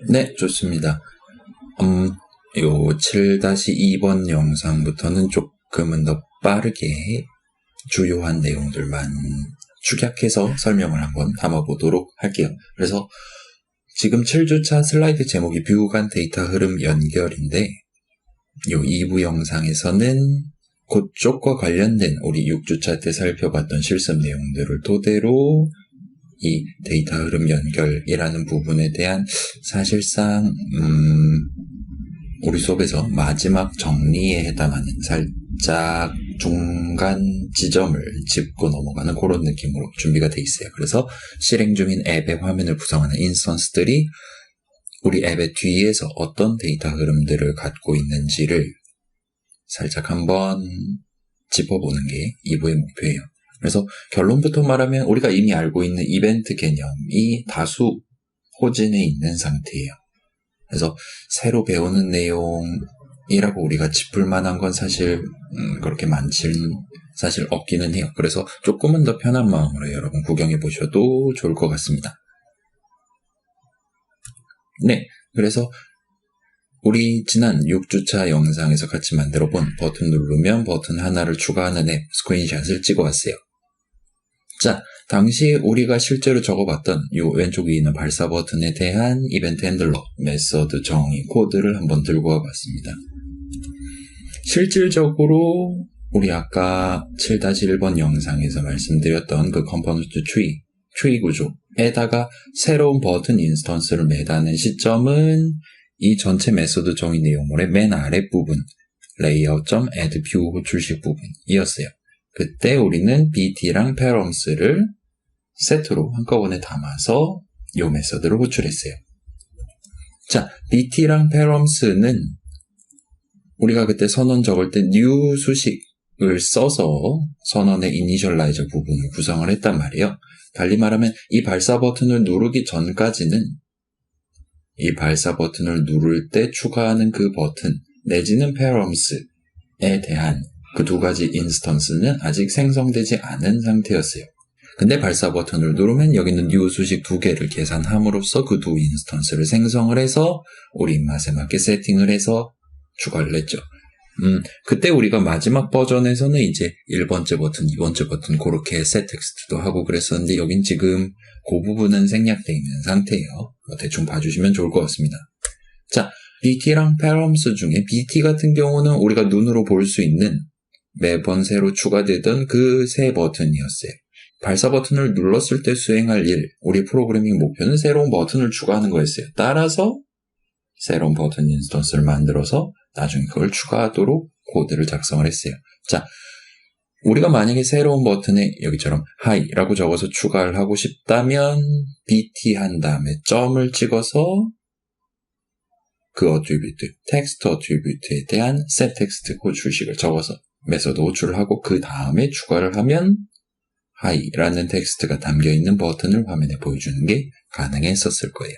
네, 좋습니다. 요 7-2번 영상부터는 조금은 더 빠르게 주요한 내용들만 축약해서 설명을 한번 담아보도록 할게요. 그래서 지금 7주차 슬라이드 제목이 뷰 간 데이터 흐름 연결인데 요 2부 영상에서는 그쪽과 관련된 우리 6주차 때 살펴봤던 실습 내용들을 토대로 이 데이터 흐름 연결이라는 부분에 대한 사실상 우리 수업에서 마지막 정리에 해당하는 살짝 중간 지점을 짚고 넘어가는 그런 느낌으로 준비가 돼 있어요. 그래서 실행 중인 앱의 화면을 구성하는 인스턴스들이 우리 앱의 뒤에서 어떤 데이터 흐름들을 갖고 있는지를 살짝 한번 짚어보는 게 2부의 목표예요. 그래서 결론부터 말하면 우리가 이미 알고 있는 이벤트 개념이 다수 호진에 있는 상태예요. 그래서 새로 배우는 내용이라고 우리가 짚을 만한 건 사실 그렇게 많지는 사실 없기는 해요. 그래서 조금은 더 편한 마음으로 여러분 구경해 보셔도 좋을 것 같습니다. 네, 그래서 우리 지난 6주차 영상에서 같이 만들어본 버튼 누르면 버튼 하나를 추가하는 앱 스크린샷을 찍어왔어요. 자, 당시에 우리가 실제로 적어봤던 이 왼쪽 위에 있는 발사 버튼에 대한 이벤트 핸들러, 메서드 정의, 코드를 한번 들고 와봤습니다. 실질적으로 우리 아까 7-1번 영상에서 말씀드렸던 그 컴포넌트 트리 구조에다가 새로운 버튼 인스턴스를 매다는 시점은 이 전체 메소드 정의 내용물의 맨 아랫부분 layout.add 호출식 부분이었어요. 그때 우리는 bt랑 params를 세트로 한꺼번에 담아서 이 메서드를 호출했어요. 자, bt랑 params는 우리가 그때 선언 적을 때 new 수식을 써서 선언의 이니셜라이저 부분을 구성을 했단 말이에요. 달리 말하면 이 발사 버튼을 누르기 전까지는 이 발사 버튼을 누를 때 추가하는 그 버튼 내지는 params에 대한 그 두 가지 인스턴스는 아직 생성되지 않은 상태였어요. 근데 발사 버튼을 누르면 여기는 new 수식 2개를 계산함으로써 그 두 인스턴스를 생성을 해서 우리 입맛에 맞게 세팅을 해서 추가를 했죠. 그때 우리가 마지막 버전에서는 이제 1번째 버튼, 2번째 버튼 그렇게 셋 텍스트도 하고 그랬었는데 여긴 지금 그 부분은 생략되어 있는 상태예요. 대충 봐주시면 좋을 것 같습니다. 자, bt랑 params 중에 bt 같은 경우는 우리가 눈으로 볼 수 있는 매번 새로 추가되던 그 세 버튼이었어요. 발사 버튼을 눌렀을 때 수행할 일, 우리 프로그래밍 목표는 새로운 버튼을 추가하는 거였어요. 따라서 새로운 버튼 인스턴스를 만들어서 나중에 그걸 추가하도록 코드를 작성을 했어요. 자, 우리가 만약에 새로운 버튼에 여기처럼 hi라고 적어서 추가를 하고 싶다면 bt 한 다음에 점을 찍어서 그 어트리뷰트, 텍스트 어트리뷰트에 대한 set 텍스트 호출식을 적어서 메서드 호출을 하고 그 다음에 추가를 하면 hi라는 텍스트가 담겨있는 버튼을 화면에 보여주는 게 가능했었을 거예요.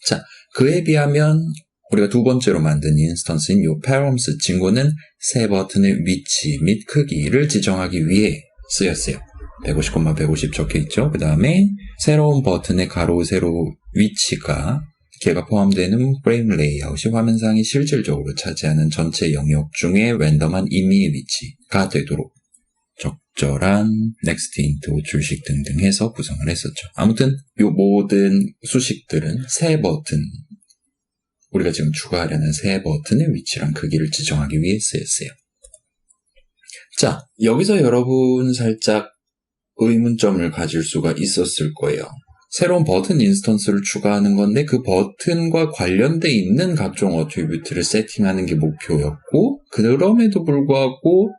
자, 그에 비하면 우리가 두 번째로 만든 인스턴스인 이 params 친구는 새 버튼의 위치 및 크기를 지정하기 위해 쓰였어요. 150,150 적혀있죠. 그 다음에 새로운 버튼의 가로 세로 위치가 걔가 포함되는 프레임 레이아웃이 화면상이 실질적으로 차지하는 전체 영역 중에 랜덤한 임의의 위치가 되도록 적절한 넥스트 인트 호출식 등등 해서 구성을 했었죠. 아무튼 이 모든 수식들은 새 버튼, 우리가 지금 추가하려는 새 버튼의 위치랑 크기를 지정하기 위해 쓰였어요. 자, 여기서 여러분 살짝 의문점을 가질 수가 있었을 거예요. 새로운 버튼 인스턴스를 추가하는 건데 그 버튼과 관련돼 있는 각종 어트리뷰트를 세팅하는 게 목표였고 그럼에도 불구하고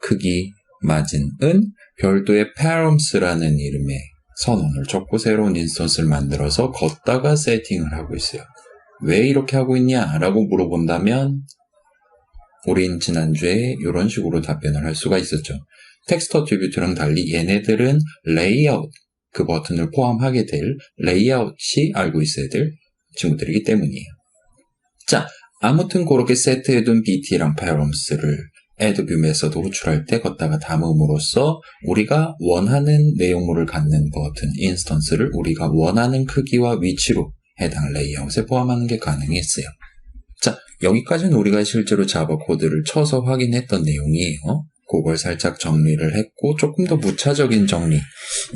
크기, 마진은 별도의 params라는 이름의 선언을 적고 새로운 인스턴스를 만들어서 걷다가 세팅을 하고 있어요. 왜 이렇게 하고 있냐라고 물어본다면 우린 지난주에 이런 식으로 답변을 할 수가 있었죠. 텍스트 어트리뷰트랑 달리 얘네들은 레이아웃, 그 버튼을 포함하게 될 레이아웃이 알고 있어야 될 친구들이기 때문이에요. 자, 아무튼 그렇게 세트해둔 bt랑 params를 addView 메서드 호출할 때 걷다가 담음으로써 우리가 원하는 내용물을 갖는 버튼 인스턴스를 우리가 원하는 크기와 위치로 해당 레이아웃에 포함하는 게 가능했어요. 자, 여기까지는 우리가 실제로 자바 코드를 쳐서 확인했던 내용이에요. 그걸 살짝 정리를 했고 조금 더 무차적인 정리.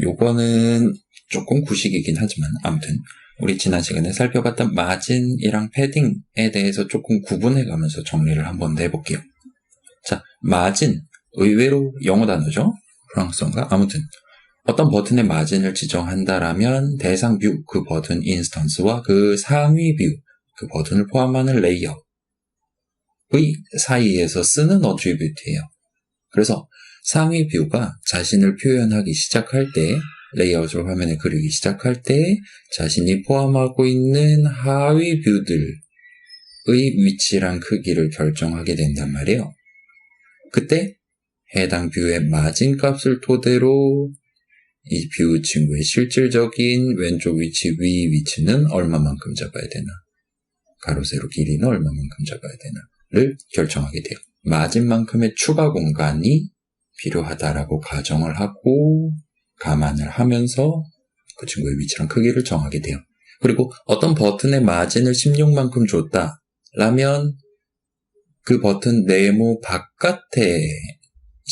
요거는 조금 구식이긴 하지만 아무튼 우리 지난 시간에 살펴봤던 마진이랑 패딩에 대해서 조금 구분해가면서 정리를 한번 해볼게요. 자, 마진. 의외로 영어 단어죠? 프랑스어인가? 아무튼 어떤 버튼의 마진을 지정한다라면 대상 뷰, 그 버튼 인스턴스와 그 상위 뷰, 그 버튼을 포함하는 레이아웃의 사이에서 쓰는 어트리뷰트예요. 그래서 상위 뷰가 자신을 표현하기 시작할 때, 레이아웃을 화면에 그리기 시작할 때 자신이 포함하고 있는 하위 뷰들의 위치랑 크기를 결정하게 된단 말이에요. 그때 해당 뷰의 마진 값을 토대로 이 뷰 친구의 실질적인 왼쪽 위치, 위 위치는 얼마만큼 잡아야 되나, 가로 세로 길이는 얼마만큼 잡아야 되나를 결정하게 돼요. 마진만큼의 추가 공간이 필요하다라고 가정을 하고 감안을 하면서 그 친구의 위치랑 크기를 정하게 돼요. 그리고 어떤 버튼의 마진을 16만큼 줬다라면 그 버튼 네모 바깥에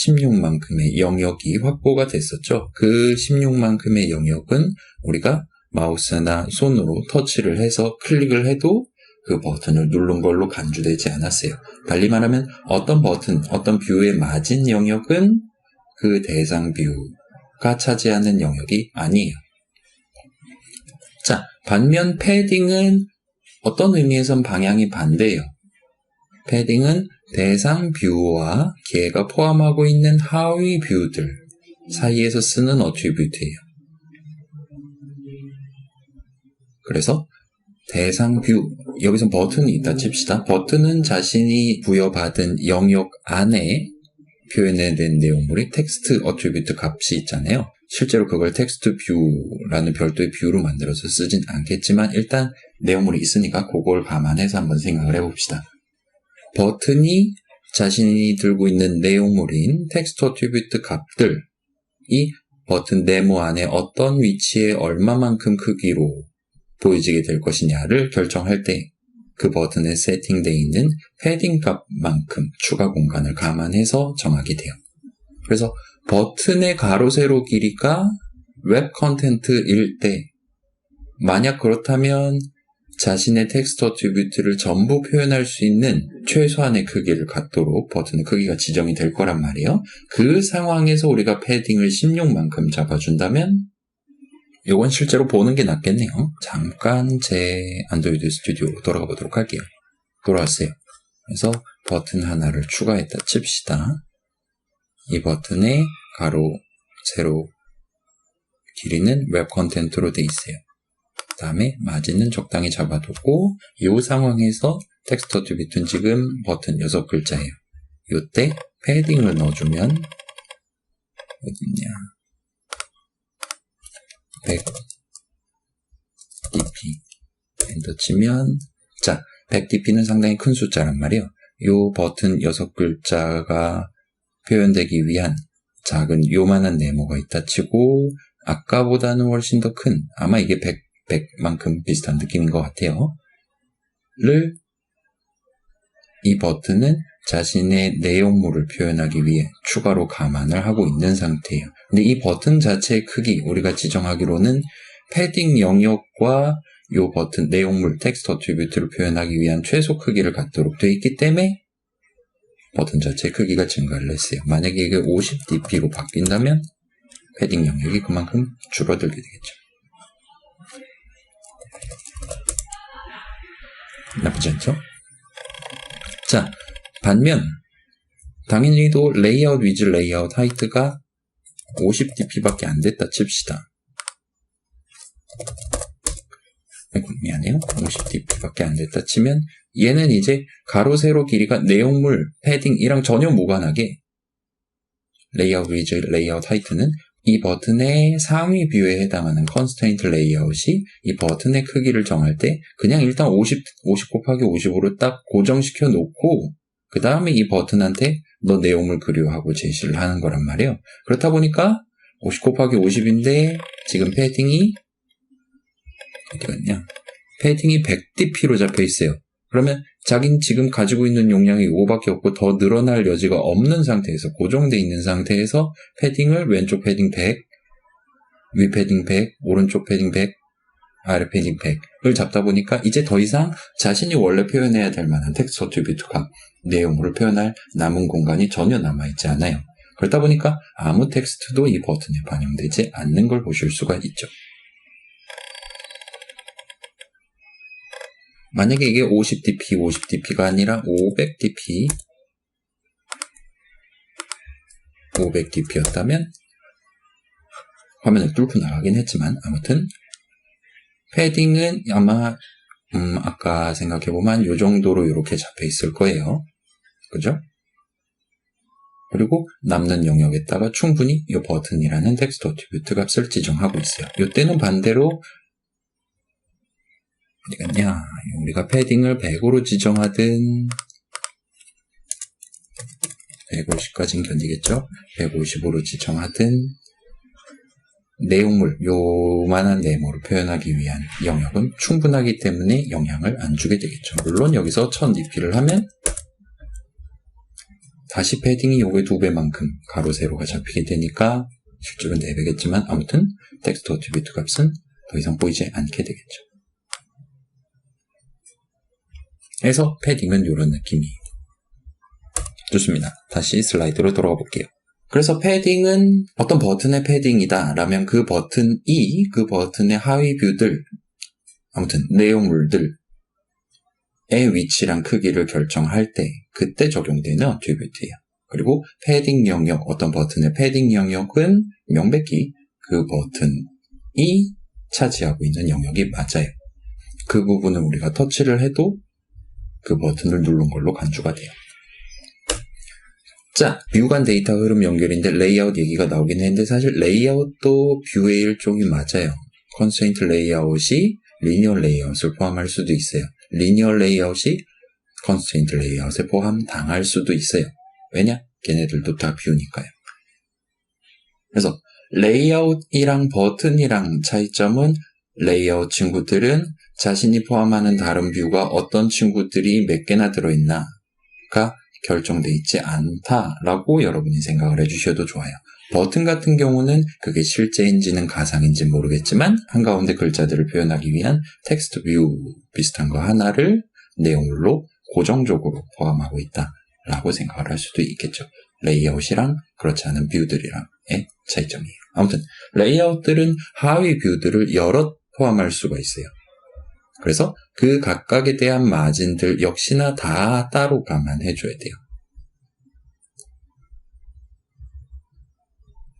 16만큼의 영역이 확보가 됐었죠. 그 16만큼의 영역은 우리가 마우스나 손으로 터치를 해서 클릭을 해도 그 버튼을 누른 걸로 간주되지 않았어요. 달리 말하면 어떤 버튼, 어떤 뷰의 마진 영역은 그 대상 뷰가 차지하는 영역이 아니에요. 자, 반면 패딩은 어떤 의미에선 방향이 반대예요. 패딩은 대상 뷰와 걔가 포함하고 있는 하위 뷰들 사이에서 쓰는 어트리뷰트예요. 그래서 대상 뷰, 여기서 버튼이 있다 칩시다. 버튼은 자신이 부여받은 영역 안에 표현된 내용물이 텍스트 어트리뷰트 값이 있잖아요. 실제로 그걸 텍스트 뷰라는 별도의 뷰로 만들어서 쓰진 않겠지만 일단 내용물이 있으니까 그걸 감안해서 한번 생각을 해봅시다. 버튼이 자신이 들고 있는 내용물인 텍스트 어트리뷰트 값들이 버튼 네모 안에 어떤 위치에 얼마만큼 크기로 보여지게 될 것이냐를 결정할 때 그 버튼에 세팅되어 있는 패딩 값만큼 추가 공간을 감안해서 정하게 돼요. 그래서 버튼의 가로 세로 길이가 웹 컨텐트일 때 만약 그렇다면 자신의 텍스트 어트리뷰트를 전부 표현할 수 있는 최소한의 크기를 갖도록 버튼의 크기가 지정이 될 거란 말이에요. 그 상황에서 우리가 패딩을 16만큼 잡아준다면 이건 실제로 보는 게 낫겠네요. 잠깐 제 안드로이드 스튜디오로 돌아가 보도록 할게요. 돌아왔어요. 그래서 버튼 하나를 추가했다 칩시다. 이 버튼의 가로, 세로 길이는 웹 컨텐트로 돼 있어요. 그 다음에 마진은 적당히 잡아두고 이 상황에서 텍스트 어트리뷰트는 지금 버튼 6글자예요. 이때 패딩을 넣어주면 어딨냐 100dp 엔터 치면 자 100dp는 상당히 큰 숫자란 말이에요. 이 버튼 6글자가 표현되기 위한 작은 요만한 네모가 있다 치고 아까보다는 훨씬 더 큰 아마 이게 100만큼 비슷한 느낌인 것 같아요. 이 버튼은 자신의 내용물을 표현하기 위해 추가로 감안을 하고 있는 상태예요. 근데 이 버튼 자체의 크기 우리가 지정하기로는 패딩 영역과 이 버튼 내용물 텍스트 어트리뷰트를 표현하기 위한 최소 크기를 갖도록 되어 있기 때문에 버튼 자체의 크기가 증가를 했어요. 만약에 이게 50dp로 바뀐다면 패딩 영역이 그만큼 줄어들게 되겠죠. 나쁘지 않죠? 자, 반면 당연히도 레이아웃 위즈 레이아웃 하이트가 50dp밖에 안 됐다 칩시다. 미안해요. 50dp밖에 안 됐다 치면 얘는 이제 가로 세로 길이가 내용물 패딩이랑 전혀 무관하게 레이아웃 위즈 레이아웃 하이트는 이 버튼의 상위 뷰에 해당하는 컨스트레인트 레이아웃이 이 버튼의 크기를 정할 때 그냥 일단 50 곱하기 50으로 딱 고정시켜 놓고 그 다음에 이 버튼한테 너 내용물 그려하고 제시를 하는 거란 말이에요. 그렇다 보니까 50 곱하기 50인데 지금 패딩이 어디 갔냐? 패딩이 100dp로 잡혀 있어요. 그러면 자기는 지금 가지고 있는 용량이 이거밖에 없고 더 늘어날 여지가 없는 상태에서 고정되어 있는 상태에서 패딩을 왼쪽 패딩 100, 위 패딩 100, 오른쪽 패딩 100, 아래 패딩 100을 잡다 보니까 이제 더 이상 자신이 원래 표현해야 될 만한 텍스트 어트리뷰트 값, 내용물을 표현할 남은 공간이 전혀 남아있지 않아요. 그렇다 보니까 아무 텍스트도 이 버튼에 반영되지 않는 걸 보실 수가 있죠. 만약에 이게 50dp가 아니라 500dp였다면 화면을 뚫고 나가긴 했지만 아무튼 패딩은 아마 아까 생각해보면 이 정도로 이렇게 잡혀 있을 거예요. 그죠? 그리고 남는 영역에다가 충분히 이 버튼이라는 텍스트 어트리뷰트 값을 지정하고 있어요. 이때는 반대로 어디 갔냐? 우리가 패딩을 100으로 지정하든 150까지는 견디겠죠? 150으로 지정하든 내용물, 요만한 네모를 표현하기 위한 영역은 충분하기 때문에 영향을 안 주게 되겠죠. 물론 여기서 1000dp를 하면 다시 패딩이 요게 2배만큼 가로 세로가 잡히게 되니까 실제로는 4배겠지만 아무튼 텍스트 어트리뷰트 값은 더 이상 보이지 않게 되겠죠. 그래서 패딩은 이런 느낌이에요. 좋습니다. 다시 슬라이드로 돌아가 볼게요. 그래서 패딩은 어떤 버튼의 패딩이다 라면 그 버튼이 그 버튼의 하위 뷰들, 아무튼 내용물들의 위치랑 크기를 결정할 때 그때 적용되는 어트리뷰트예요. 그리고 패딩 영역, 어떤 버튼의 패딩 영역은 명백히 그 버튼이 차지하고 있는 영역이 맞아요. 그 부분을 우리가 터치를 해도 그 버튼을 누른 걸로 간주가 돼요. 자, 뷰 간 데이터 흐름 연결인데 레이아웃 얘기가 나오긴 했는데 사실 레이아웃도 뷰의 일종이 맞아요. 컨스트레인트 레이아웃이 리니어 레이아웃을 포함할 수도 있어요. 리니어 레이아웃이 컨스트레인트 레이아웃에 포함당할 수도 있어요. 왜냐? 걔네들도 다 뷰니까요. 그래서 레이아웃이랑 버튼이랑 차이점은 레이아웃 친구들은 자신이 포함하는 다른 뷰가 어떤 친구들이 몇 개나 들어있나가 결정돼 있지 않다라고 여러분이 생각을 해주셔도 좋아요. 버튼 같은 경우는 그게 실제인지는 가상인지는 모르겠지만 한가운데 글자들을 표현하기 위한 텍스트 뷰 비슷한 거 하나를 내용물로 고정적으로 포함하고 있다라고 생각을 할 수도 있겠죠. 레이아웃이랑 그렇지 않은 뷰들이랑의 차이점이에요. 아무튼 레이아웃들은 하위 뷰들을 여럿 포함할 수가 있어요. 그래서 그 각각에 대한 마진들 역시나 다 따로 감안해줘야 돼요.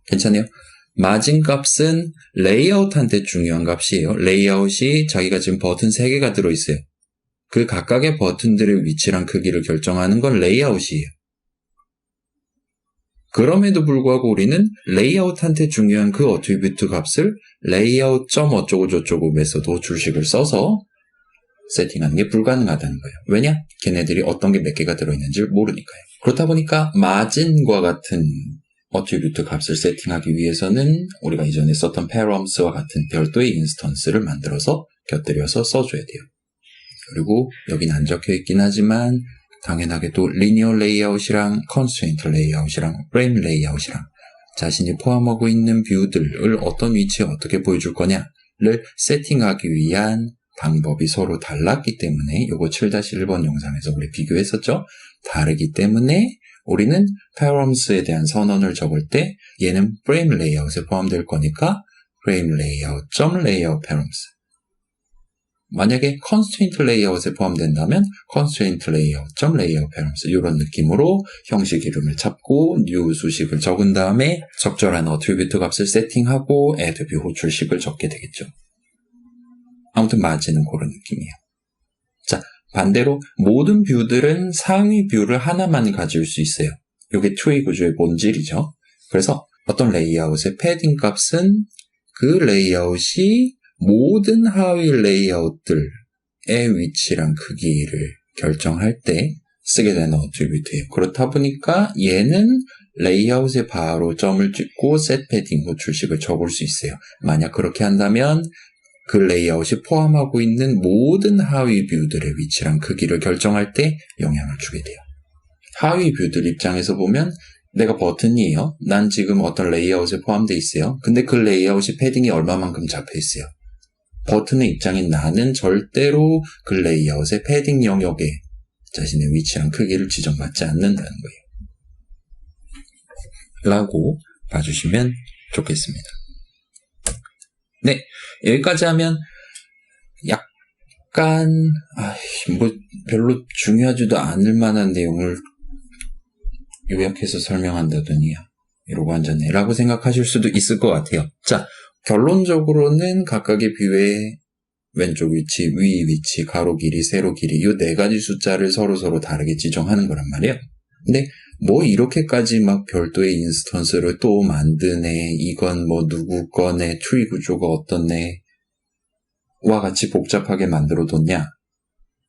괜찮아요? 마진 값은 레이아웃한테 중요한 값이에요. 레이아웃이 자기가 지금 버튼 3개가 들어있어요. 그 각각의 버튼들의 위치랑 크기를 결정하는 건 레이아웃이에요. 그럼에도 불구하고 우리는 레이아웃한테 중요한 그 어트리뷰트 값을 레이아웃 점 어쩌고 저쩌고 메소드 호출식을 써서 세팅하는 게 불가능하다는 거예요. 왜냐? 걔네들이 어떤 게 몇 개가 들어있는지 모르니까요. 그렇다 보니까 마진과 같은 어트리뷰트 값을 세팅하기 위해서는 우리가 이전에 썼던 params와 같은 별도의 인스턴스를 만들어서 곁들여서 써줘야 돼요. 그리고 여긴 안 적혀 있긴 하지만 당연하게도 linear layout이랑 constraint layout이랑 frame layout이랑 자신이 포함하고 있는 뷰들을 어떤 위치에 어떻게 보여줄 거냐를 세팅하기 위한 방법이 서로 달랐기 때문에 요거 7-1번 영상에서 우리 비교했었죠. 다르기 때문에 우리는 params에 대한 선언을 적을 때 얘는 frame layout에 포함될 거니까 frame layout, layout params. 만약에 constraint layout에 포함된다면 constraint layout, layout params 이런 느낌으로 형식 이름을 찾고 new 수식을 적은 다음에 적절한 attribute 값을 세팅하고 add view 호출식을 적게 되겠죠. 아무튼 마진은 그런 느낌이에요. 자, 반대로 모든 뷰들은 상위 뷰를 하나만 가질 수 있어요. 이게 트리 구조의 본질이죠. 그래서 어떤 레이아웃의 패딩 값은 그 레이아웃이 모든 하위 레이아웃들의 위치랑 크기를 결정할 때 쓰게 되는 어트리뷰트예요. 그렇다 보니까 얘는 레이아웃에 바로 점을 찍고 set 패딩 호출식을 적을 수 있어요. 만약 그렇게 한다면 그 레이아웃이 포함하고 있는 모든 하위 뷰들의 위치랑 크기를 결정할 때 영향을 주게 돼요. 하위 뷰들 입장에서 보면 내가 버튼이에요. 난 지금 어떤 레이아웃에 포함되어 있어요. 근데 그 레이아웃이 패딩이 얼마만큼 잡혀 있어요. 버튼의 입장인 나는 절대로 그 레이아웃의 패딩 영역에 자신의 위치랑 크기를 지정받지 않는다는 거예요. 라고 봐주시면 좋겠습니다. 네, 여기까지 하면 약간 별로 중요하지도 않을 만한 내용을 요약해서 설명한다더니 이러고 앉았네 라고 생각하실 수도 있을 것 같아요. 자, 결론적으로는 각각의 뷰의 왼쪽 위치, 위 위치, 가로 길이, 세로 길이 이 네 가지 숫자를 서로 다르게 지정하는 거란 말이에요. 근데 뭐 이렇게까지 막 별도의 인스턴스를 또 만드네, 이건 뭐 누구 거네, 트리 구조가 어떻네 와 같이 복잡하게 만들어뒀냐,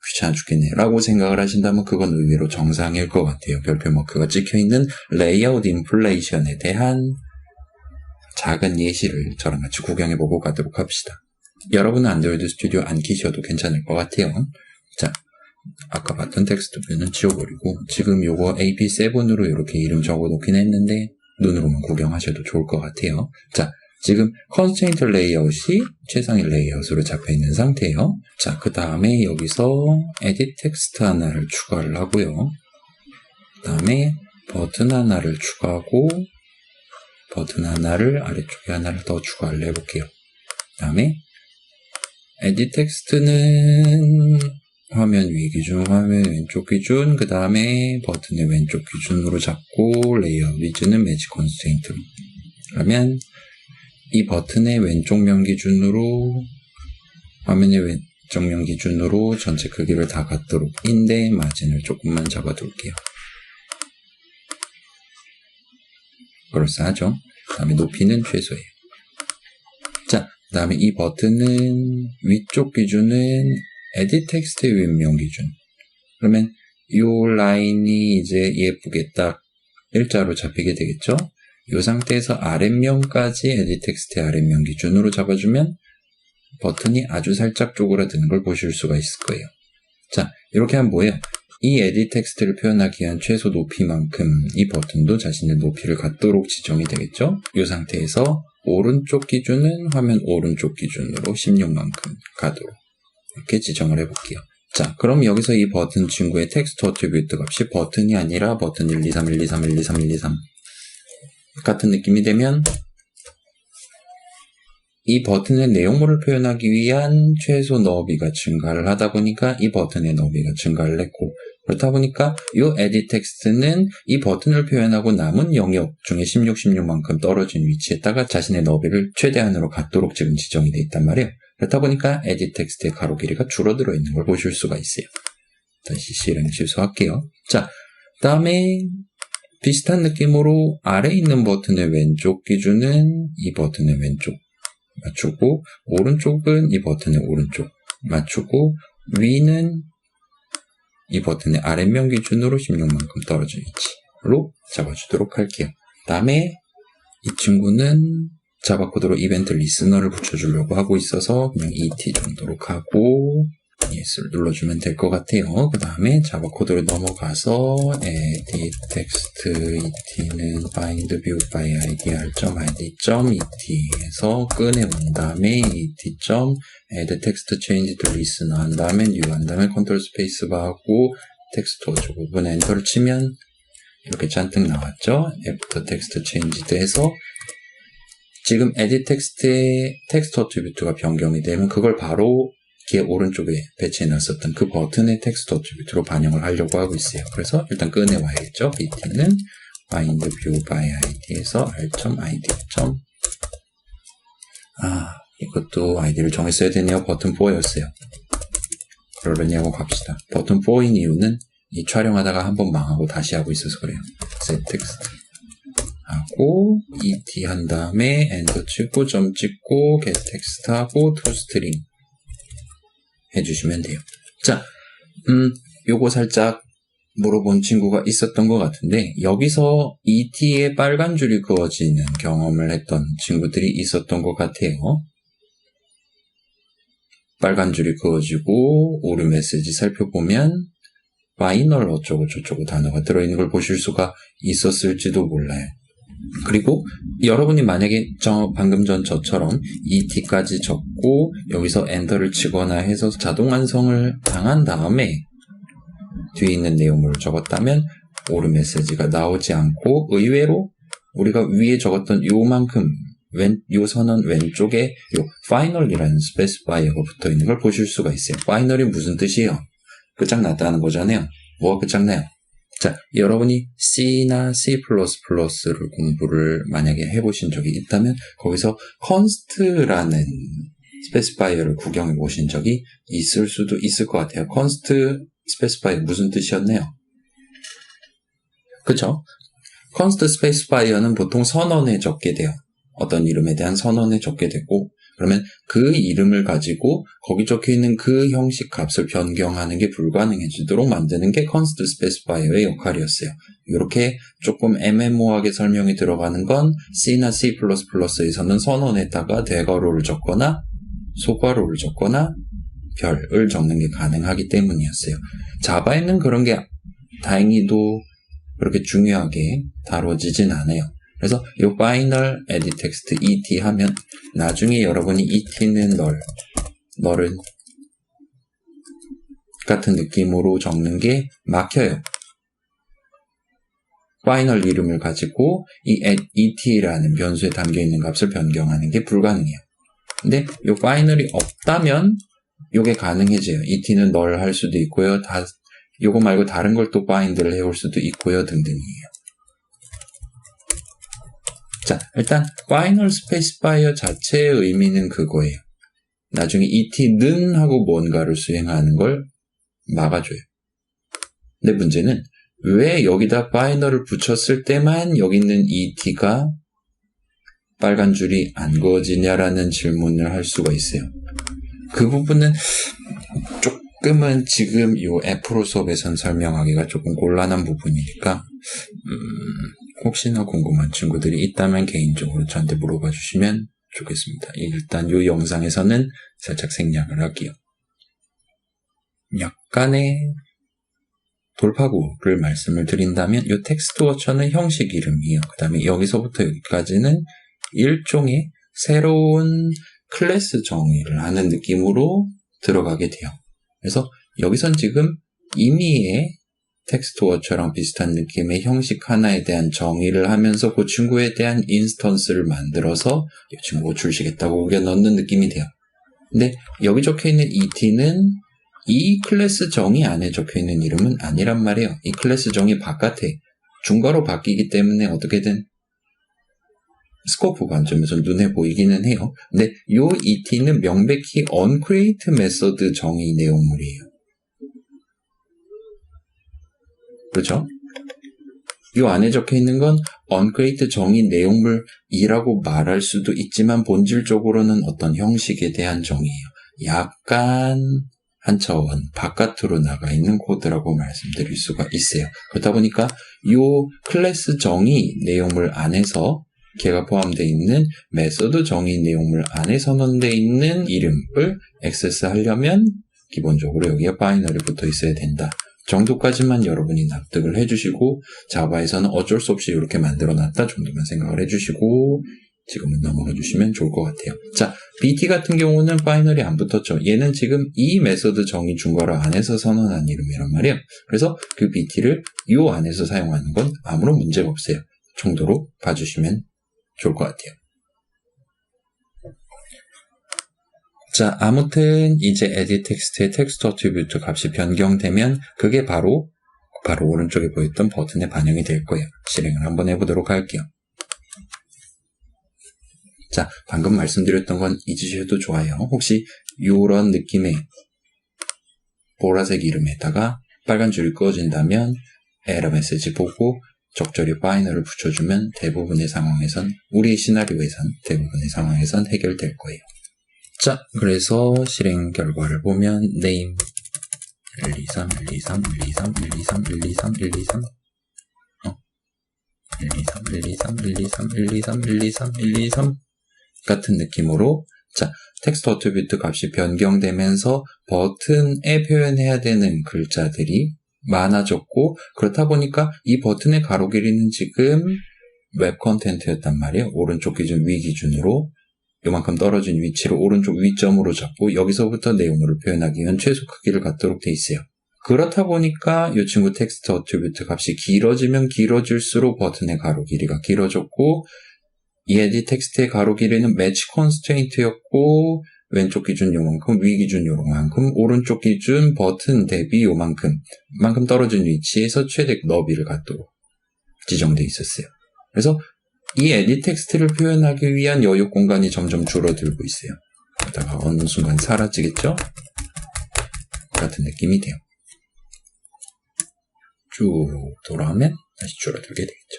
귀찮아 죽겠네 라고 생각을 하신다면 그건 의외로 정상일 것 같아요. 별표 마크가 찍혀있는 레이아웃 인플레이션에 대한 작은 예시를 저랑 같이 구경해보고 가도록 합시다. 여러분은 안드로이드 스튜디오 안 키셔도 괜찮을 것 같아요. 자, 아까 봤던 텍스트 뷰는 지워버리고 지금 요거 AP7으로 이렇게 이름 적어놓긴 했는데 눈으로만 구경하셔도 좋을 것 같아요. 자, 지금 컨스트레인트 레이아웃이 최상위 레이아웃으로 잡혀있는 상태예요. 자, 그 다음에 여기서 에딧 텍스트 하나를 추가를 하고요. 그 다음에 버튼 하나를 추가하고 버튼 하나를 아래쪽에 하나를 더 추가를 해볼게요. 그 다음에 에딧 텍스트는 화면 위 기준, 화면 왼쪽 기준, 그 다음에 버튼의 왼쪽 기준으로 잡고 레이아웃 위즈는 매직 컨스트레인트로. 그러면 이 버튼의 왼쪽 면 기준으로 화면의 왼쪽 면 기준으로 전체 크기를 다 갖도록 인데 마진을 조금만 잡아둘게요. 그럴싸하죠? 그 다음에 높이는 최소예요. 자, 그 다음에 이 버튼은 위쪽 기준은 에딧 텍스트의 윗면 기준. 그러면 이 라인이 이제 예쁘게 딱 일자로 잡히게 되겠죠? 이 상태에서 아랫면까지 에딧 텍스트의 아랫면 기준으로 잡아주면 버튼이 아주 살짝 쪼그라드는 걸 보실 수가 있을 거예요. 자, 이렇게 하면 뭐예요? 이 에딧 텍스트를 표현하기 위한 최소 높이만큼 이 버튼도 자신의 높이를 갖도록 지정이 되겠죠? 이 상태에서 오른쪽 기준은 화면 오른쪽 기준으로 16만큼 가도록 이렇게 지정을 해볼게요. 자, 그럼 여기서 이 버튼 친구의 텍스트 어트리뷰트 값이 버튼이 아니라 버튼 1, 2, 3, 1, 2, 3, 1, 2, 3, 1, 2, 3 같은 느낌이 되면 이 버튼의 내용물을 표현하기 위한 최소 너비가 증가를 하다 보니까 이 버튼의 너비가 증가를 했고, 그렇다 보니까 이 에딧 텍스트는 이 버튼을 표현하고 남은 영역 중에 16만큼 떨어진 위치에다가 자신의 너비를 최대한으로 갖도록 지금 지정이 되어 있단 말이에요. 그렇다 보니까 에딧 텍스트의 가로 길이가 줄어들어 있는 걸 보실 수가 있어요. 다시 실행 취소할게요. 자, 그 다음에 비슷한 느낌으로 아래에 있는 버튼의 왼쪽 기준은 이 버튼의 왼쪽 맞추고, 오른쪽은 이 버튼의 오른쪽 맞추고, 위는 이 버튼의 아랫면 기준으로 16만큼 떨어진 위치로 잡아주도록 할게요. 다음에 이 친구는 자바 코드로 이벤트 리스너를 붙여주려고 하고 있어서 그냥 ET 정도로 가고 ES를 눌러주면 될 것 같아요. 그 다음에 자바 코드로 넘어가서 edit text et는 find view by id r.id.et에서 꺼내온 다음에 et.add text change to listener 한 다음에 new 한 다음에 컨트롤 스페이스 바하고 텍스트 어조 부분 엔터를 치면 이렇게 잔뜩 나왔죠. after text changed 해서 지금 edit text의 텍스트 어트리뷰트가 변경이 되면 그걸 바로 기 오른쪽에 배치해놨었던 그 버튼의 텍스트 어트리뷰트로 반영을 하려고 하고 있어요. 그래서 일단 꺼내와야겠죠. bt는 find view by id에서 r.id. 이것도 아이디를 정했어야 되네요. 버튼 4였어요. 그러려니 하고 갑시다. 버튼 4인 이유는 이 촬영하다가 한번 망하고 다시 하고 있어서 그래요. set text 하고 et 한 다음에 엔터 치고 점 찍고 get text 하고 toString 해주시면 돼요. 자, 요거 살짝 물어본 친구가 있었던 것 같은데 여기서 et에 빨간 줄이 그어지는 경험을 했던 친구들이 있었던 것 같아요. 빨간 줄이 그어지고 오류 메시지 살펴보면 파이널 어쩌고 저쩌고 단어가 들어있는 걸 보실 수가 있었을지도 몰라요. 그리고 여러분이 만약에 방금 전 저처럼 et까지 적고 여기서 엔터를 치거나 해서 자동 완성을 당한 다음에 뒤에 있는 내용물을 적었다면 오류 메시지가 나오지 않고 의외로 우리가 위에 적었던 요만큼 요 선언 왼쪽에 요 final이라는 스페시파이어가 붙어있는 걸 보실 수가 있어요. final이 무슨 뜻이에요? 끝장났다는 거잖아요. 뭐가 끝장나요? 자, 여러분이 C나 C++를 공부를 만약에 해보신 적이 있다면 거기서 const라는 스페시파이어를 구경해 보신 적이 있을 수도 있을 것 같아요. const 스페시파이어 무슨 뜻이었나요? 그쵸? const 스페시파이어는 보통 선언에 적게 돼요. 어떤 이름에 대한 선언에 적게 되고 그러면 그 이름을 가지고 거기 적혀있는 그 형식 값을 변경하는 게 불가능해지도록 만드는 게 const specifier의 역할이었어요. 이렇게 조금 애매모호하게 설명이 들어가는 건 C나 C++에서는 선언에다가 대괄호를 적거나 소괄호를 적거나 별을 적는 게 가능하기 때문이었어요. 자바에는 그런 게 다행히도 그렇게 중요하게 다뤄지진 않아요. 그래서 이 final edit text et 하면 나중에 여러분이 et는 널은 같은 느낌으로 적는 게 막혀요. final 이름을 가지고 이 et라는 변수에 담겨있는 값을 변경하는 게 불가능해요. 근데 이 final이 없다면 이게 가능해져요. et는 널 할 수도 있고요. 요거 말고 다른 걸 또 bind를 해올 수도 있고요. 등등이에요. 자, 일단 final specifier 자체의 의미는 그거예요. 나중에 et는 하고 뭔가를 수행하는 걸 막아줘요. 근데 문제는 왜 여기다 final을 붙였을 때만 여기 있는 et가 빨간 줄이 안 그어지냐라는 질문을 할 수가 있어요. 그 부분은 조금은 지금 이 애프로 수업에선 설명하기가 조금 곤란한 부분이니까 혹시나 궁금한 친구들이 있다면 개인적으로 저한테 물어봐 주시면 좋겠습니다. 일단 이 영상에서는 살짝 생략을 할게요. 약간의 돌파구를 말씀을 드린다면 이 텍스트 워처는 형식 이름이에요. 그 다음에 여기서부터 여기까지는 일종의 새로운 클래스 정의를 하는 느낌으로 들어가게 돼요. 그래서 여기선 지금 임의의 텍스트 워처랑 비슷한 느낌의 형식 하나에 대한 정의를 하면서 그 친구에 대한 인스턴스를 만들어서 이 친구가 출시겠다고 우겨 넣는 느낌이 돼요. 근데 여기 적혀있는 et는 이 클래스 정의 안에 적혀있는 이름은 아니란 말이에요. 이 클래스 정의 바깥에 중괄호 바뀌기 때문에 어떻게든 스코프 관점에서 눈에 보이기는 해요. 근데 요 et는 명백히 uncreate method 정의 내용물이에요. 그렇죠? 이 안에 적혀있는 건 uncreate 정의 내용물이라고 말할 수도 있지만 본질적으로는 어떤 형식에 대한 정의예요. 약간 한 차원 바깥으로 나가 있는 코드라고 말씀드릴 수가 있어요. 그렇다 보니까 이 클래스 정의 내용물 안에서 걔가 포함되어 있는 메소드 정의 내용물 안에 선언되어 있는 이름을 액세스하려면 기본적으로 여기에 바이너리 붙어 있어야 된다. 정도까지만 여러분이 납득을 해주시고 자바에서는 어쩔 수 없이 이렇게 만들어놨다 정도만 생각을 해주시고 지금은 넘어가 주시면 좋을 것 같아요. 자, BT 같은 경우는 파이널이 안 붙었죠. 얘는 지금 이 메소드 정의 중괄호 안에서 선언한 이름이란 말이에요. 그래서 그 BT를 이 안에서 사용하는 건 아무런 문제가 없어요. 정도로 봐주시면 좋을 것 같아요. 자, 아무튼 이제 edit 텍스트의 텍스트 어트리뷰트 값이 변경되면 그게 바로 오른쪽에 보였던 버튼에 반영이 될 거예요. 실행을 한번 해보도록 할게요. 자, 방금 말씀드렸던 건 잊으셔도 좋아요. 혹시 이런 느낌의 보라색 이름에다가 빨간 줄이 그어진다면 에러 메시지 보고 적절히 파이널을 붙여주면 대부분의 상황에선 우리 시나리오에선 대부분의 상황에선 해결될 거예요. 자, 그래서 실행 결과를 보면 name 123 123 123 123 123 123 123 123 123 123 123 123 같은 느낌으로 자, 텍스트 어트리뷰트 값이 변경되면서 버튼에 표현해야 되는 글자들이 많아졌고, 그렇다 보니까 이 버튼의 가로 길이는 지금 웹 컨텐트였단 말이에요. 오른쪽 기준, 위 기준으로 요만큼 떨어진 위치를 오른쪽 위점으로 잡고 여기서부터 내용물을 표현하기 위한 최소 크기를 갖도록 돼 있어요. 그렇다 보니까 이 친구 텍스트 어트리뷰트 값이 길어지면 길어질수록 버튼의 가로 길이가 길어졌고, 이 에디 텍스트의 가로 길이는 매치 컨스트레인트였고, 왼쪽 기준 요만큼, 위 기준 요만큼, 오른쪽 기준 버튼 대비 요만큼 떨어진 위치에서 최대 너비를 갖도록 지정되어 있었어요. 그래서 이 에디 텍스트를 표현하기 위한 여유 공간이 점점 줄어들고 있어요. 그러다가 어느 순간 사라지겠죠? 같은 느낌이 돼요. 쭉 돌아오면 다시 줄어들게 되겠죠.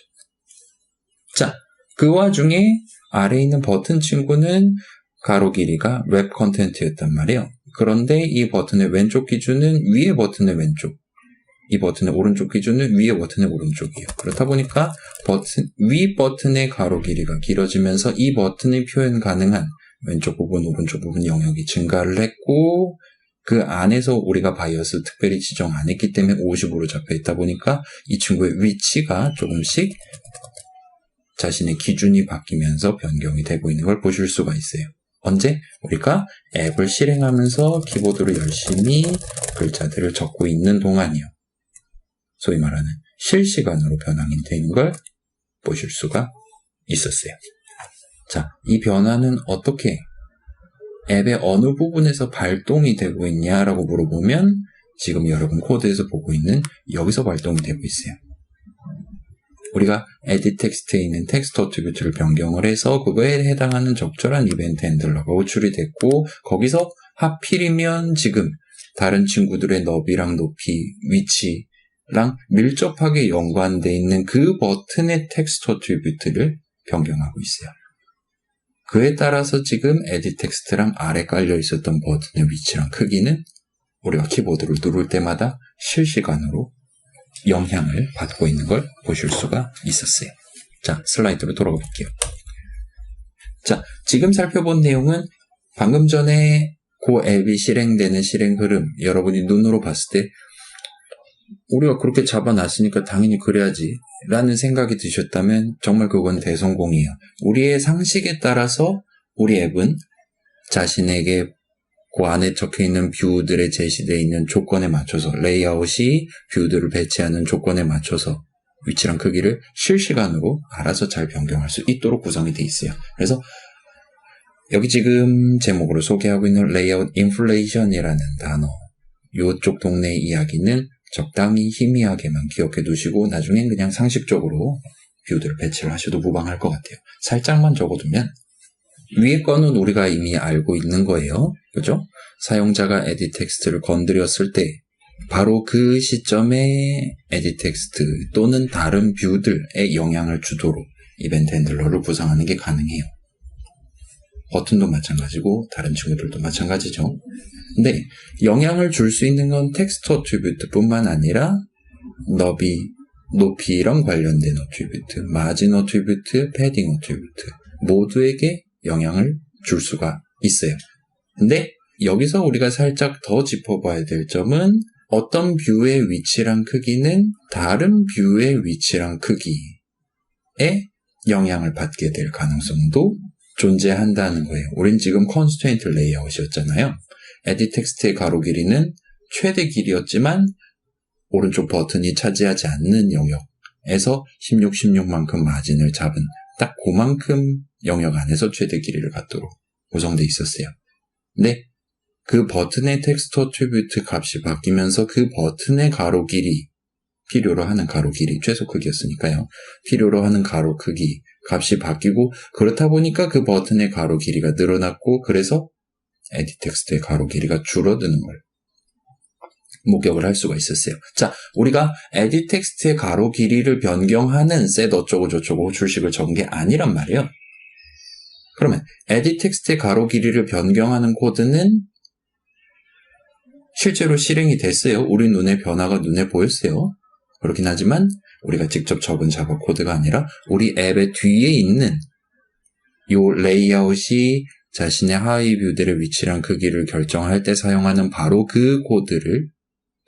자, 그 와중에 아래에 있는 버튼 친구는 가로 길이가 웹 컨텐트였단 말이에요. 그런데 이 버튼의 왼쪽 기준은 위의 버튼의 왼쪽, 이 버튼의 오른쪽 기준은 위의 버튼의 오른쪽이에요. 그렇다 보니까 위 버튼의 가로 길이가 길어지면서 이 버튼이 표현 가능한 왼쪽 부분, 오른쪽 부분 영역이 증가를 했고, 그 안에서 우리가 바이어스 특별히 지정 안 했기 때문에 50으로 잡혀 있다 보니까 이 친구의 위치가 조금씩 자신의 기준이 바뀌면서 변경이 되고 있는 걸 보실 수가 있어요. 언제? 우리가 앱을 실행하면서 키보드로 열심히 글자들을 적고 있는 동안이요. 소위 말하는 실시간으로 변환이 되는 걸 보실 수가 있었어요. 자, 이 변화는 어떻게 앱의 어느 부분에서 발동이 되고 있냐라고 물어보면 지금 여러분 코드에서 보고 있는 여기서 발동이 되고 있어요. 우리가 edit 텍스트에 있는 텍스트 어트리뷰트를 변경을 해서 그거에 해당하는 적절한 이벤트 핸들러가 호출이 됐고, 거기서 하필이면 지금 다른 친구들의 너비랑 높이, 위치랑 밀접하게 연관되어 있는 그 버튼의 텍스트 어트리뷰트를 변경하고 있어요. 그에 따라서 지금 edit 텍스트랑 아래 깔려 있었던 버튼의 위치랑 크기는 우리가 키보드를 누를 때마다 실시간으로 영향을 받고 있는 걸 보실 수가 있었어요. 자, 슬라이드로 돌아가 볼게요. 자, 지금 살펴본 내용은 방금 전에 그 앱이 실행되는 실행 흐름, 여러분이 눈으로 봤을 때 우리가 그렇게 잡아놨으니까 당연히 그래야지 라는 생각이 드셨다면 정말 그건 대성공이에요. 우리의 상식에 따라서 우리 앱은 자신에게 그 안에 적혀있는 뷰들에 제시되어 있는 조건에 맞춰서, 레이아웃이 뷰들을 배치하는 조건에 맞춰서 위치랑 크기를 실시간으로 알아서 잘 변경할 수 있도록 구성이 되어 있어요. 그래서 여기 지금 제목으로 소개하고 있는 레이아웃 인플레이션이라는 단어, 이쪽 동네 이야기는 적당히 희미하게만 기억해 두시고 나중엔 그냥 상식적으로 뷰들을 배치를 하셔도 무방할 것 같아요. 살짝만 적어두면 위에 거는 우리가 이미 알고 있는 거예요. 그죠? 사용자가 에디 텍스트를 건드렸을 때 바로 그 시점에 에디 텍스트 또는 다른 뷰들에 영향을 주도록 이벤트 핸들러를 구성하는 게 가능해요. 버튼도 마찬가지고 다른 친구들도 마찬가지죠. 근데 영향을 줄 수 있는 건 텍스트 어트리뷰트 뿐만 아니라 너비, 높이랑 관련된 어트리뷰트, 마진 어트리뷰트, 패딩 어트리뷰트 모두에게 영향을 줄 수가 있어요. 근데 여기서 우리가 살짝 더 짚어봐야 될 점은 어떤 뷰의 위치랑 크기는 다른 뷰의 위치랑 크기에 영향을 받게 될 가능성도 존재한다는 거예요. 우린 지금 컨스트레인트 레이아웃이었잖아요. 에디 텍스트의 가로 길이는 최대 길이였지만 오른쪽 버튼이 차지하지 않는 영역에서 16만큼 마진을 잡은 딱 그만큼 영역 안에서 최대 길이를 갖도록 구성되어 있었어요. 근데 그 버튼의 텍스트 어트리뷰트 값이 바뀌면서 그 버튼의 가로 길이, 필요로 하는 가로 길이, 최소 크기였으니까요. 필요로 하는 가로 크기 값이 바뀌고, 그렇다 보니까 그 버튼의 가로 길이가 늘어났고, 그래서 에디 텍스트의 가로 길이가 줄어드는 걸 목격을 할 수가 있었어요. 자, 우리가 에디 텍스트의 가로 길이를 변경하는 셋 어쩌고 저쩌고 출식을 적은 게 아니란 말이에요. 그러면 에디 텍스트의 가로 길이를 변경하는 코드는 실제로 실행이 됐어요. 우리 눈에 변화가 눈에 보였어요. 그렇긴 하지만 우리가 직접 적은 자바 코드가 아니라 우리 앱의 뒤에 있는 요 레이아웃이 자신의 하위 뷰들의 위치랑 크기를 결정할 때 사용하는 바로 그 코드를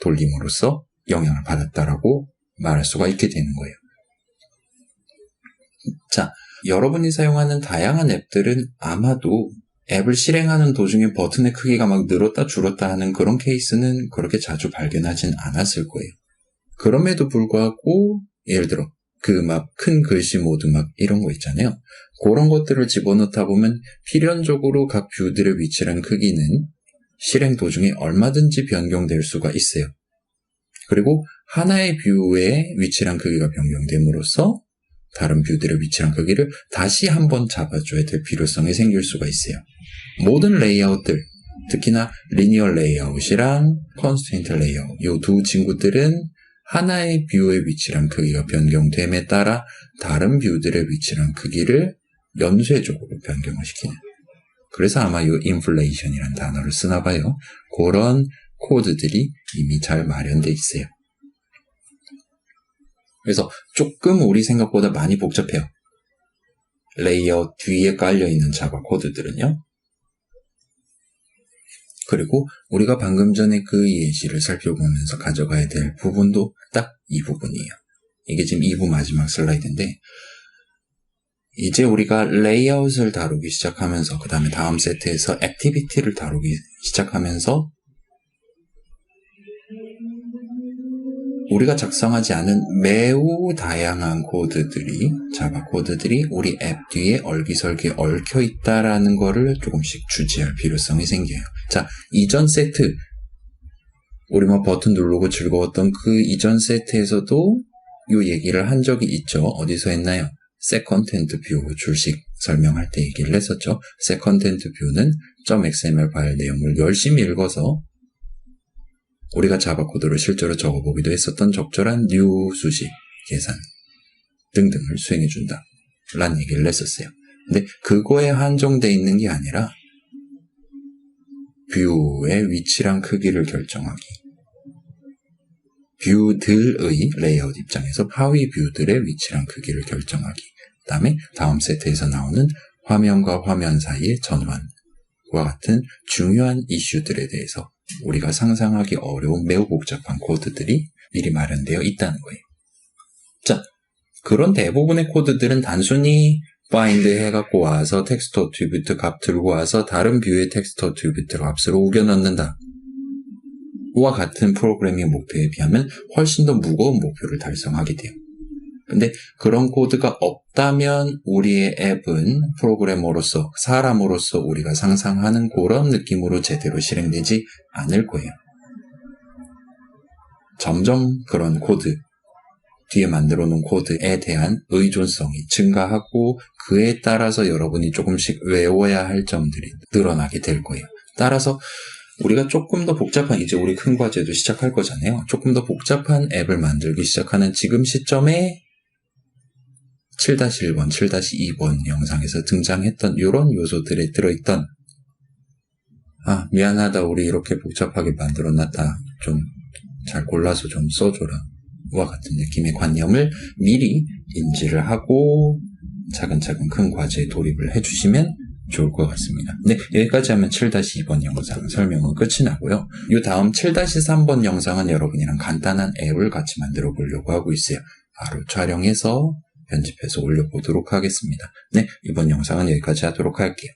돌림으로써 영향을 받았다라고 말할 수가 있게 되는 거예요. 자, 여러분이 사용하는 다양한 앱들은 아마도 앱을 실행하는 도중에 버튼의 크기가 막 늘었다 줄었다 하는 그런 케이스는 그렇게 자주 발견하진 않았을 거예요. 그럼에도 불구하고 예를 들어 그 막 큰 글씨 모드 막 이런 거 있잖아요. 그런 것들을 집어넣다 보면 필연적으로 각 뷰들의 위치랑 크기는 실행 도중에 얼마든지 변경될 수가 있어요. 그리고 하나의 뷰의 위치랑 크기가 변경됨으로써 다른 뷰들의 위치랑 크기를 다시 한번 잡아줘야 될 필요성이 생길 수가 있어요. 모든 레이아웃들, 특히나 리니어 레이아웃이랑 컨스트레인트 레이아웃, 이 두 친구들은 하나의 뷰의 위치랑 크기가 변경됨에 따라 다른 뷰들의 위치랑 크기를 연쇄적으로 변경을 시키는. 그래서 아마 이 인플레이션이라는 단어를 쓰나 봐요. 그런 코드들이 이미 잘 마련돼 있어요. 그래서 조금 우리 생각보다 많이 복잡해요. 레이아웃 뒤에 깔려있는 자바 코드들은요. 그리고 우리가 방금 전에 그 예시를 살펴보면서 가져가야 될 부분도 딱 이 부분이에요. 이게 지금 2부 마지막 슬라이드인데 이제 우리가 레이아웃을 다루기 시작하면서 그 다음에 다음 세트에서 액티비티를 다루기 시작하면서 우리가 작성하지 않은 매우 다양한 코드들이 자바 코드들이 우리 앱 뒤에 얼기설기 얽혀 있다라는 거를 조금씩 주지할 필요성이 생겨요. 자, 이전 세트 우리 뭐 버튼 누르고 즐거웠던 그 이전 세트에서도 이 얘기를 한 적이 있죠. 어디서 했나요? Set Content View 줄식 설명할 때 얘기를 했었죠. Set Content View는 .xml 파일 내용을 열심히 읽어서 우리가 자바 코드를 실제로 적어보기도 했었던 적절한 new 수식, 계산 등등을 수행해준다 라는 얘기를 했었어요. 근데 그거에 한정되어 있는 게 아니라 뷰의 위치랑 크기를 결정하기, 뷰들의 레이아웃 입장에서 하위 뷰들의 위치랑 크기를 결정하기, 그 다음에 다음 세트에서 나오는 화면과 화면 사이의 전환과 같은 중요한 이슈들에 대해서 우리가 상상하기 어려운 매우 복잡한 코드들이 미리 마련되어 있다는 거예요. 자, 그런 대부분의 코드들은 단순히 find 해갖고 와서 텍스트 어트리뷰트 값 들고 와서 다른 뷰의 텍스트 어트리뷰트 값으로 우겨 넣는다 와 같은 프로그래밍 목표에 비하면 훨씬 더 무거운 목표를 달성하게 돼요. 근데 그런 코드가 없다면 우리의 앱은 프로그래머로서, 사람으로서 우리가 상상하는 그런 느낌으로 제대로 실행되지 않을 거예요. 점점 그런 코드, 뒤에 만들어 놓은 코드에 대한 의존성이 증가하고 그에 따라서 여러분이 조금씩 외워야 할 점들이 늘어나게 될 거예요. 따라서 우리가 조금 더 복잡한, 이제 우리 큰 과제도 시작할 거잖아요. 조금 더 복잡한 앱을 만들기 시작하는 지금 시점에 7-1번, 7-2번 영상에서 등장했던 이런 요소들에 들어있던 미안하다 우리 이렇게 복잡하게 만들어놨다 좀 잘 골라서 좀 써줘라 와 같은 느낌의 관념을 미리 인지를 하고 차근차근 큰 과제에 돌입을 해주시면 좋을 것 같습니다. 네, 여기까지 하면 7-2번 영상 설명은 끝이 나고요. 이 다음 7-3번 영상은 여러분이랑 간단한 앱을 같이 만들어 보려고 하고 있어요. 바로 촬영해서 편집해서 올려보도록 하겠습니다. 네, 이번 영상은 여기까지 하도록 할게요.